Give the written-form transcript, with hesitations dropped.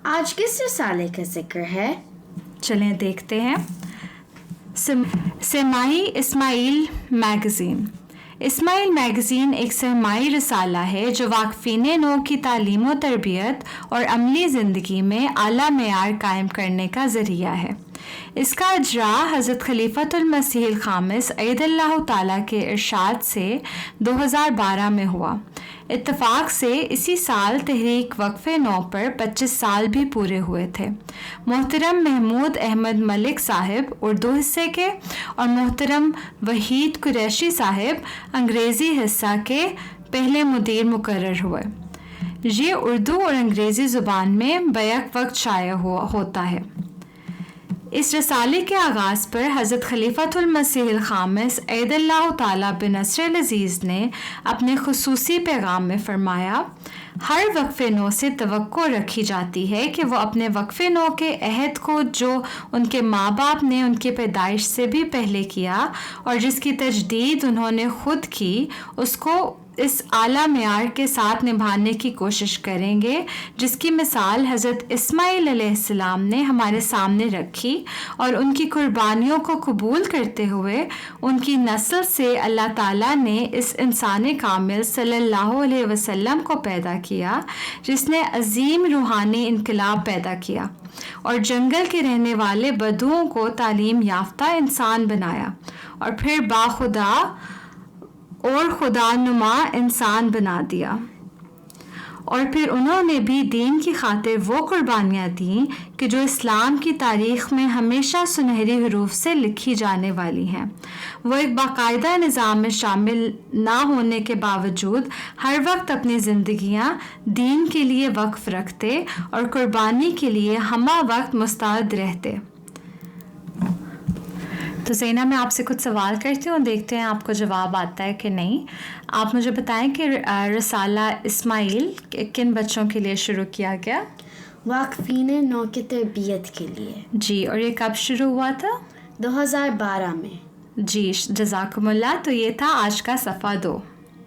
آج کس رسالے کا ذکر ہے؟ چلیں دیکھتے ہیں۔ سرمائی اسماعیل میگزین۔ اسماعیل میگزین ایک سرمائی رسالہ ہے جو واقفین نو کی تعلیم و تربیت اور عملی زندگی میں اعلیٰ معیار قائم کرنے کا ذریعہ ہے۔ اس کا اجرا حضرت خلیفۃ المسیح الخامس عید اللہ تعالیٰ کے ارشاد سے 2012 میں ہوا۔ اتفاق سے اسی سال تحریک وقف نو پر 25 سال بھی پورے ہوئے تھے۔ محترم محمود احمد ملک صاحب اردو حصے کے اور محترم وحید قریشی صاحب انگریزی حصہ کے پہلے مدیر مقرر ہوئے۔ یہ اردو اور انگریزی زبان میں بیک وقت شائع ہوتا ہے۔ اس رسالے کے آغاز پر حضرت خلیفۃ المسیح الخامس عید اللہ تعالیٰ بنصر العزیز نے اپنے خصوصی پیغام میں فرمایا، ہر وقف نو سے توقع رکھی جاتی ہے کہ وہ اپنے وقف نو کے عہد کو جو ان کے ماں باپ نے ان کی پیدائش سے بھی پہلے کیا اور جس کی تجدید انہوں نے خود کی، اس کو اس اعلیٰ معیار کے ساتھ نبھانے کی کوشش کریں گے جس کی مثال حضرت اسماعیل علیہ السلام نے ہمارے سامنے رکھی، اور ان کی قربانیوں کو قبول کرتے ہوئے ان کی نسل سے اللہ تعالیٰ نے اس انسان کامل صلی اللہ علیہ وسلم کو پیدا کیا جس نے عظیم روحانی انقلاب پیدا کیا اور جنگل کے رہنے والے بدوؤں کو تعلیم یافتہ انسان بنایا اور پھر باخدا اور خدا نما انسان بنا دیا، اور پھر انہوں نے بھی دین کی خاطر وہ قربانیاں دیں کہ جو اسلام کی تاریخ میں ہمیشہ سنہری حروف سے لکھی جانے والی ہیں۔ وہ ایک باقاعدہ نظام میں شامل نہ ہونے کے باوجود ہر وقت اپنی زندگیاں دین کے لیے وقف رکھتے اور قربانی کے لیے ہمہ وقت مستعد رہتے۔ تو زینہ، میں آپ سے کچھ سوال کرتی ہوں، دیکھتے ہیں آپ کو جواب آتا ہے کہ نہیں۔ آپ مجھے بتائیں کہ رسالہ اسماعیل کن بچوں کے لیے شروع کیا گیا؟ واقفین نو کی تربیت کے لیے۔ جی، اور یہ کب شروع ہوا تھا؟ 2012 میں۔ جی، جزاکم اللہ۔ تو یہ تھا آج کا صفحہ 2۔